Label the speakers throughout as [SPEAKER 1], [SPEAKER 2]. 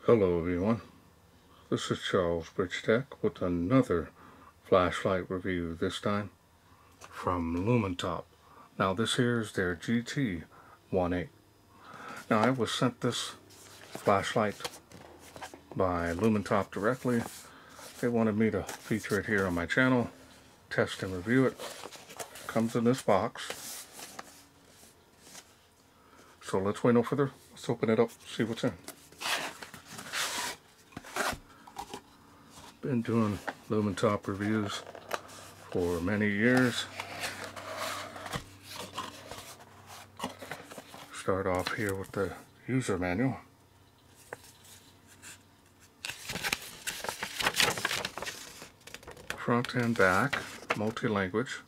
[SPEAKER 1] Hello everyone, this is Charles BridgTec with another flashlight review, this time from LUMINTOP. Now this here is their GT18. Now I was sent this flashlight by LUMINTOP directly. They wanted me to feature it here on my channel, test and review it. It comes in this box. So let's wait no further, let's open it up, see what's in. Been doing LUMINTOP reviews for many years. Start off here with the user manual. Front and back, multi-language.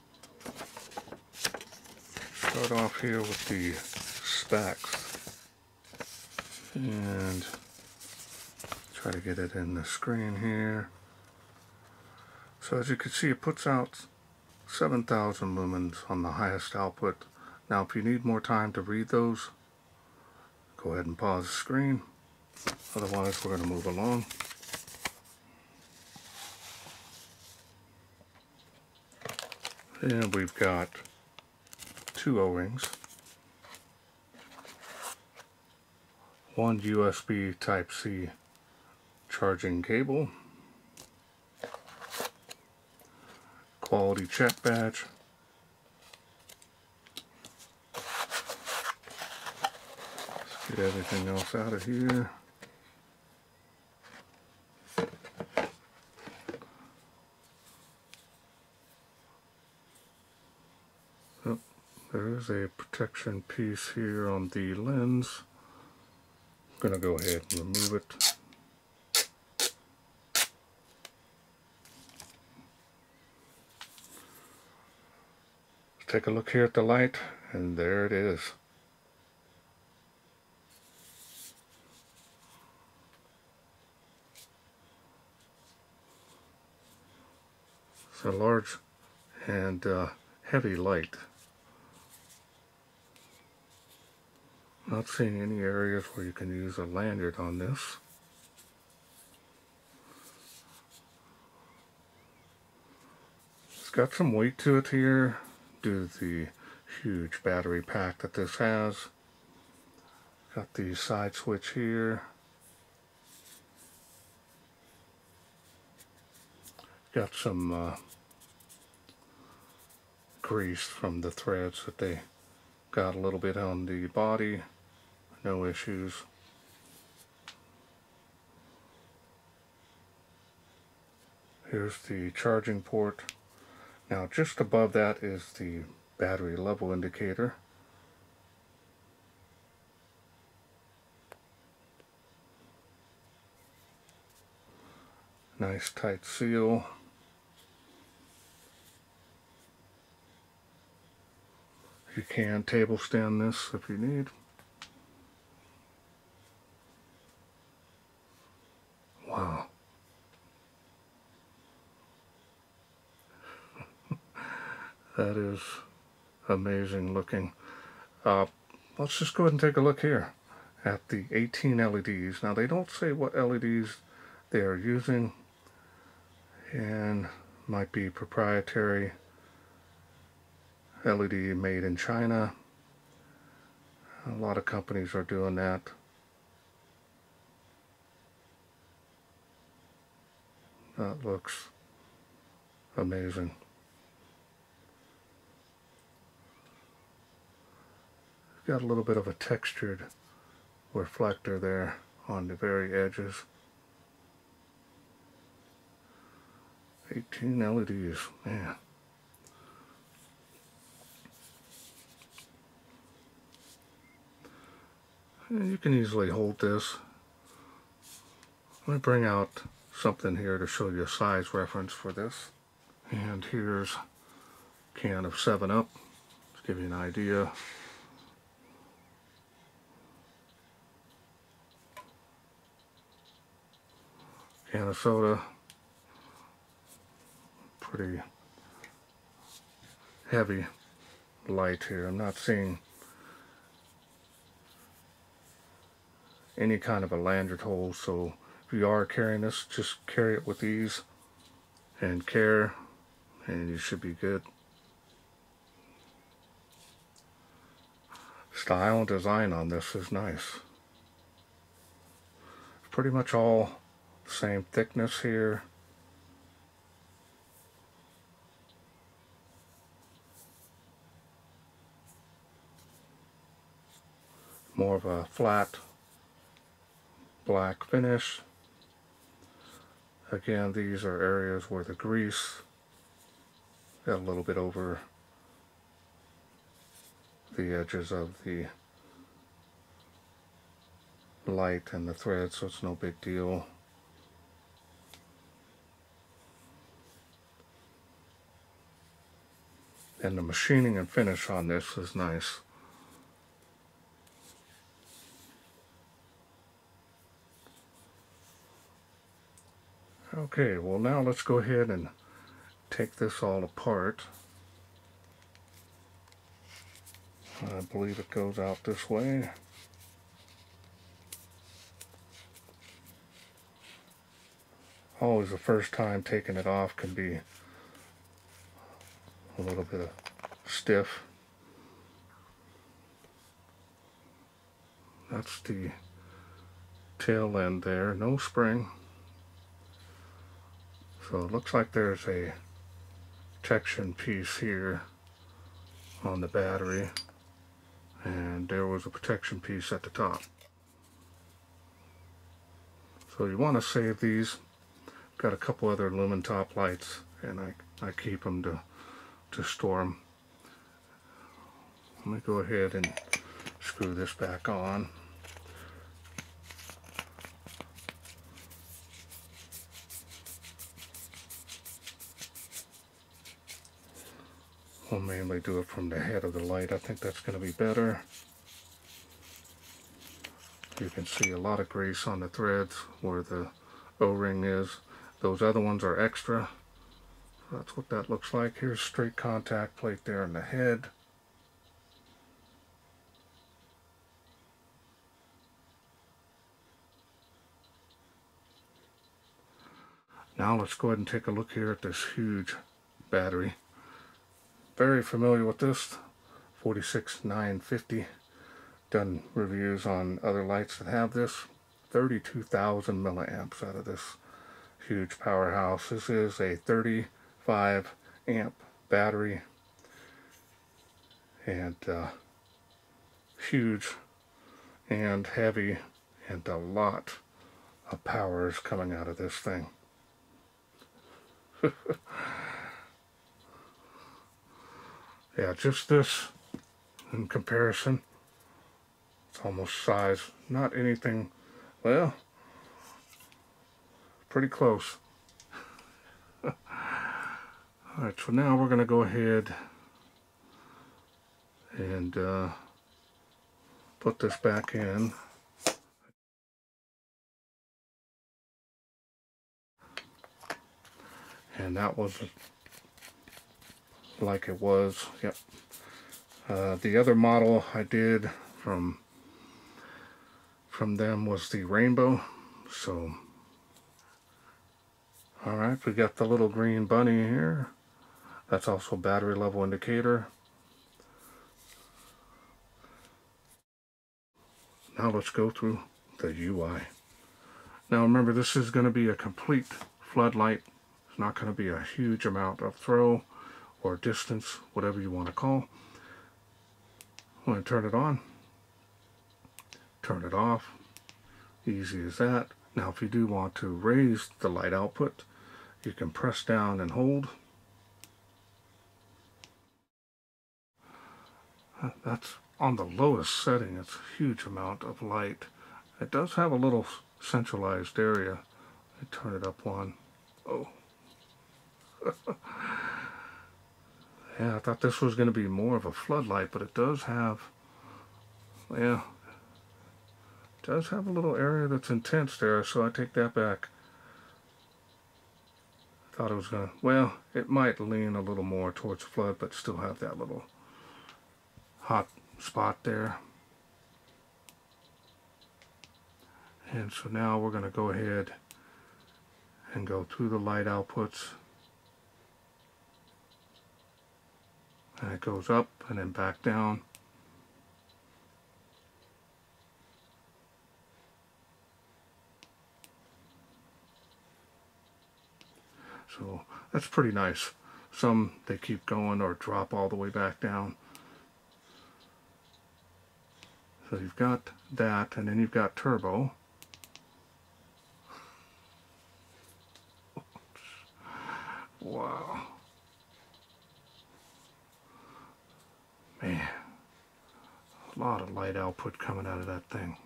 [SPEAKER 1] Start off here with the specs and try to get it in the screen here. So as you can see, it puts out 7,000 lumens on the highest output. Now if you need more time to read those, go ahead and pause the screen. Otherwise we're going to move along. And we've got two O-rings. One USB Type-C charging cable. Quality check badge. Let's get everything else out of here. Oh, there is a protection piece here on the lens. I'm going to go ahead and remove it. Take a look here at the light, and there it is. It's a large and heavy light. Not seeing any areas where you can use a lanyard on this. It's got some weight to it here due to the huge battery pack that this has. Got the side switch here. Got some grease from the threads that they got a little bit on the body. No issues. Here's the charging port. Now just above that is the battery level indicator. Nice tight seal. You can table stand this if you need. Wow. That is amazing looking. Let's just go ahead and take a look here at the 18 LEDs. Now they don't say what LEDs they are using, and might be proprietary LED made in China. A lot of companies are doing that. That looks amazing. Got a little bit of a textured reflector there on the very edges. 18 LEDs, man. And you can easily hold this. Let me bring out something here to show you a size reference for this. And here's a can of 7-Up, to give you an idea. Can of soda. Pretty heavy light here. I'm not seeing any kind of a lanyard hole. So if you are carrying this, just carry it with ease and care, and you should be good. Style and design on this is nice. Pretty much all the same thickness here. More of a flat black finish. Again, these are areas where the grease got a little bit over the edges of the light and the thread, so it's no big deal. And the machining and finish on this is nice. Okay, well now let's go ahead and take this all apart. I believe it goes out this way. Always the first time taking it off can be a little bit stiff. That's the tail end there, no spring. So it looks like there's a protection piece here on the battery, and there was a protection piece at the top. So you want to save these. Got a couple other LUMINTOP lights, and I keep them to store them. Let me go ahead and screw this back on. We'll mainly do it from the head of the light. I think that's going to be better. You can see a lot of grease on the threads where the O-ring is. Those other ones are extra. That's what that looks like. Here's straight contact plate there in the head. Now let's go ahead and take a look here at this huge battery. Very familiar with this, 46950. Done reviews on other lights that have this. 32,000 milliamps out of this huge powerhouse. This is a 35 amp battery, and huge and heavy, and a lot of power is coming out of this thing. Yeah, just this in comparison, it's almost size, not anything, well, pretty close. Alright, so now we're going to go ahead and put this back in. And that was like it was, yep. The other model I did from them was the rainbow. So, alright, we got the little green bunny here. That's also a battery level indicator. Now let's go through the UI. Now remember, this is going to be a complete floodlight. It's not going to be a huge amount of throw or distance, whatever you want to call. I'm going to turn it on, turn it off, easy as that. Now if you do want to raise the light output, you can press down and hold. That's on the lowest setting. It's a huge amount of light. It does have a little centralized area. I turn it up one. Oh. Yeah, I thought this was going to be more of a floodlight, but it does have, yeah, it does have a little area that's intense there, so I take that back. I thought it was going to, well, it might lean a little more towards flood, but still have that little hot spot there. And so now we're going to go ahead and go through the light outputs. And it goes up and then back down. So that's pretty nice. Some they keep going or drop all the way back down. So you've got that, and then you've got turbo. Wow. Man, a lot of light output coming out of that thing.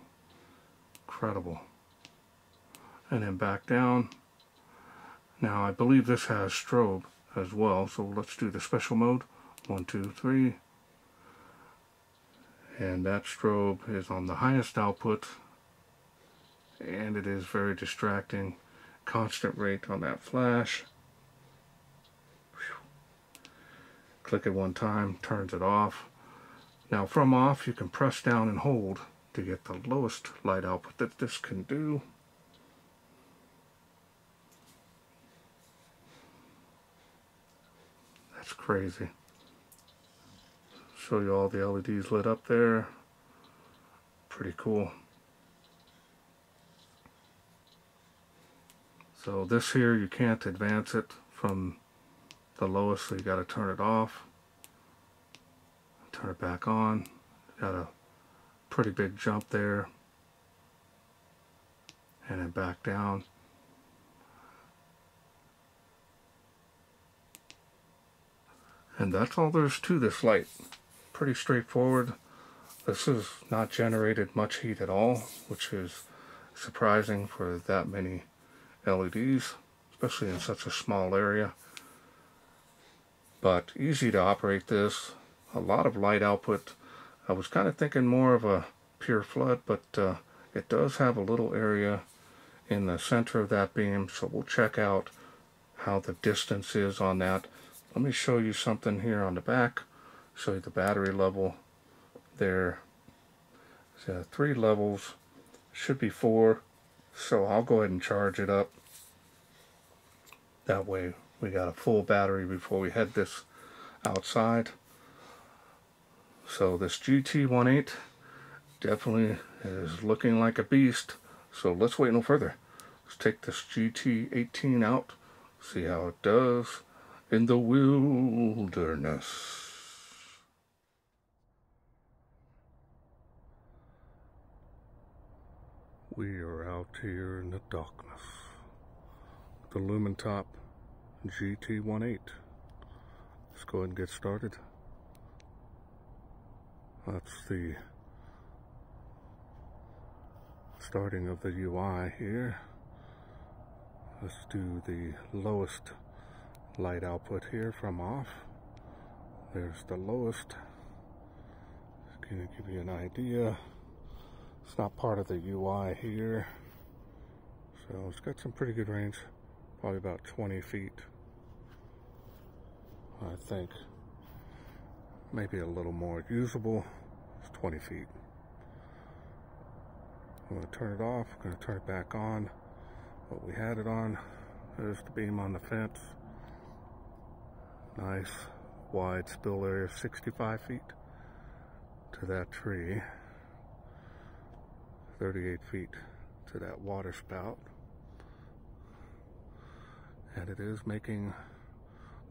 [SPEAKER 1] Incredible. And then back down. Now I believe this has strobe as well, so let's do the special mode. 1, 2, 3. And that strobe is on the highest output, and it is very distracting. Constant rate on that flash. Click it one time, turns it off. Now from off, you can press down and hold to get the lowest light output that this can do. That's crazy. Show you all the LEDs lit up there. Pretty cool. So this here, you can't advance it from the lowest, so you got to turn it off. Turn it back on. Got a pretty big jump there. And then back down. And that's all there's to this light. Pretty straightforward. This has not generated much heat at all, which is surprising for that many LEDs, especially in such a small area. But easy to operate this. A lot of light output. I was kind of thinking more of a pure flood, but it does have a little area in the center of that beam, so we'll check out how the distance is on that. Let me show you something here on the back. Show you the battery level there. So 3 levels, should be 4, so I'll go ahead and charge it up. That way we got a full battery before we head this outside. So this GT18 definitely is looking like a beast. So let's wait no further. Let's take this GT18 out, see how it does in the wilderness. We are out here in the darkness. The LUMINTOP GT18. Let's go ahead and get started. That's the starting of the UI here. Let's do the lowest light output here from off. There's the lowest. Gonna give you an idea. It's not part of the UI here, so it's got some pretty good range, probably about 20 feet, I think. Maybe a little more usable. It's 20 feet. I'm going to turn it off, I'm going to turn it back on. What we had it on, there's the beam on the fence. Nice wide spill area, 65 feet to that tree. 38 feet to that water spout, and it is making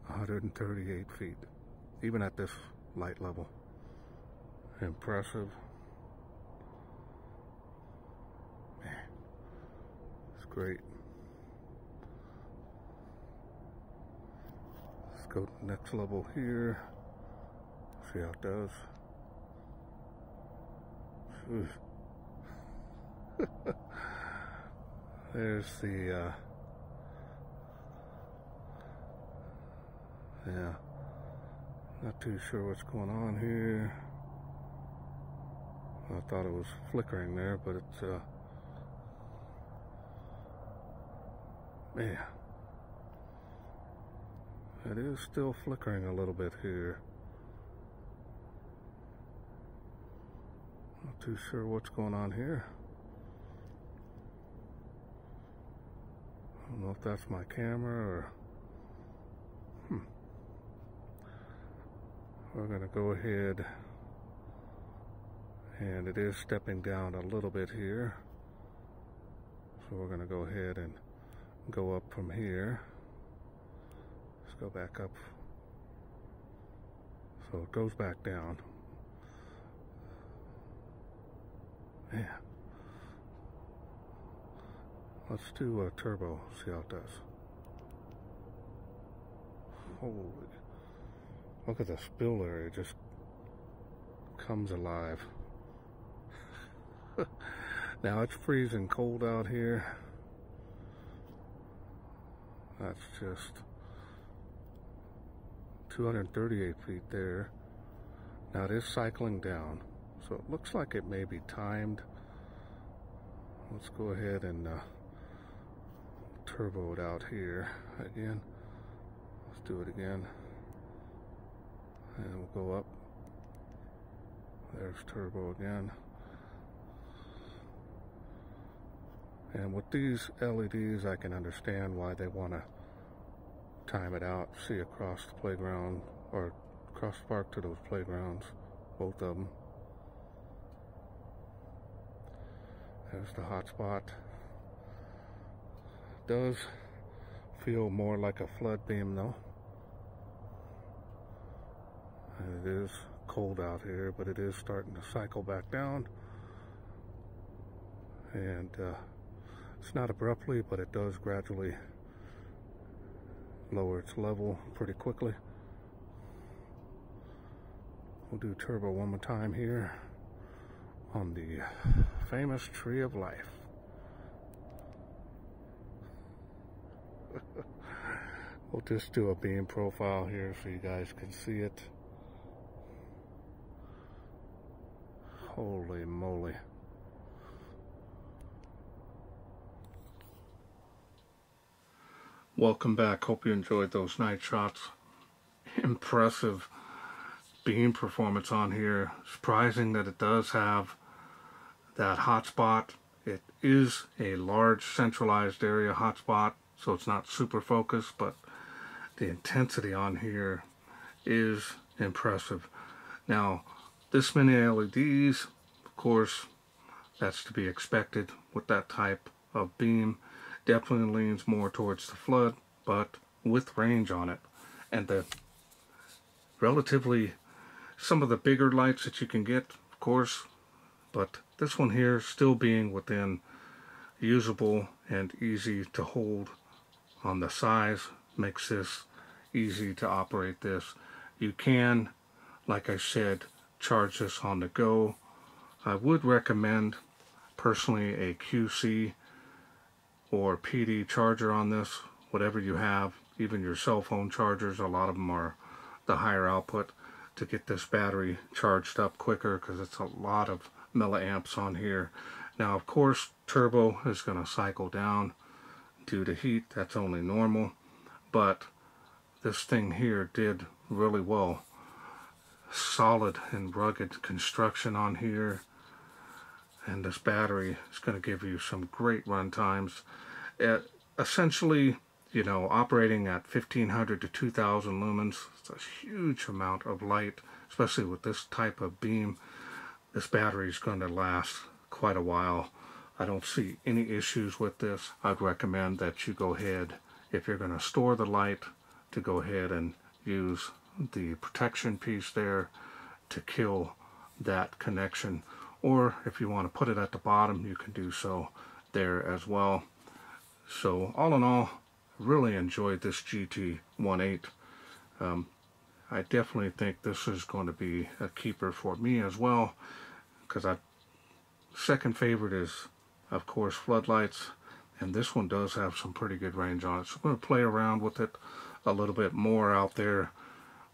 [SPEAKER 1] 138 feet even at this light level. Impressive. Man, it's great. Let's go to the next level here, see how it does. Ooh. There's the yeah, not too sure what's going on here. I thought it was flickering there, but it's man, it is still flickering a little bit here. Not too sure what's going on here. don't know if that's my camera or... We're going to go ahead, and it is stepping down a little bit here. So we're going to go ahead and go up from here. Let's go back up. So it goes back down. Yeah. Let's do a turbo, see how it does. Holy, look at the spill area, just comes alive. Now it's freezing cold out here. That's just 238 feet there. Now it is cycling down, so it looks like it may be timed. Let's go ahead and turbo it out here again. Let's do it again. And we'll go up. There's turbo again. And with these LEDs, I can understand why they want to time it out, see across the playground, or across the park to those playgrounds, both of them. There's the hotspot. Does feel more like a flood beam though. And it is cold out here, but it is starting to cycle back down. And it's not abruptly, but it does gradually lower its level pretty quickly. We'll do turbo one more time here on the famous Tree of Life. We'll just do a beam profile here so you guys can see it. Holy moly. Welcome back. Hope you enjoyed those night shots. Impressive beam performance on here. Surprising that it does have that hotspot. It is a large centralized area hotspot, so it's not super focused, but the intensity on here is impressive. Now, this many LEDs, of course, that's to be expected with that type of beam. Definitely leans more towards the flood, but with range on it. And the relatively, some of the bigger lights that you can get, of course, but this one here still being within usable and easy to hold on the size makes this easy to operate this. You can, like I said, charge this on the go. I would recommend personally a QC or PD charger on this, whatever you have, even your cell phone chargers. A lot of them are the higher output to get this battery charged up quicker, because it's a lot of milliamps on here. Now, of course, turbo is going to cycle down due to heat. That's only normal, but this thing here did really well. Solid and rugged construction on here, and this battery is going to give you some great run times. Essentially, you know, operating at 1500 to 2000 lumens, it's a huge amount of light, especially with this type of beam. This battery is going to last quite a while. I don't see any issues with this. I'd recommend that you go ahead, if you're going to store the light, to go ahead and use the protection piece there to kill that connection. Or if you want to put it at the bottom, you can do so there as well. So all in all, really enjoyed this GT18. I definitely think this is going to be a keeper for me as well, because second favorite is, of course, floodlights, and this one does have some pretty good range on it. So I'm going to play around with it a little bit more out there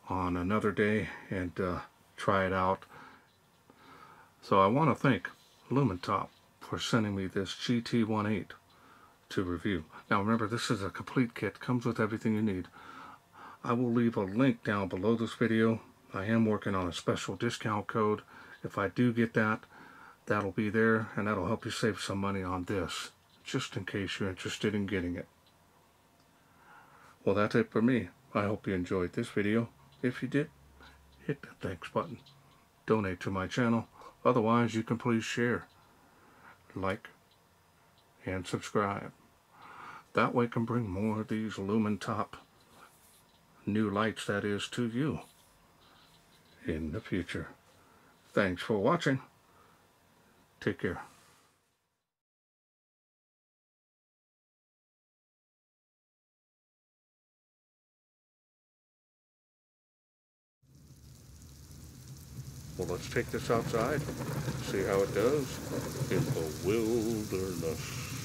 [SPEAKER 1] on another day and try it out. So I want to thank LUMINTOP for sending me this GT18 to review. Now remember, this is a complete kit, comes with everything you need. I will leave a link down below this video. I am working on a special discount code. If I do get that, that'll be there, and that'll help you save some money on this, just in case you're interested in getting it. Well, that's it for me. I hope you enjoyed this video. If you did, hit the thanks button. Donate to my channel. Otherwise, you can please share, like, and subscribe. That way I can bring more of these LUMINTOP new lights, that is, to you in the future. Thanks for watching. Take care. Well, let's take this outside, see how it does in the wilderness.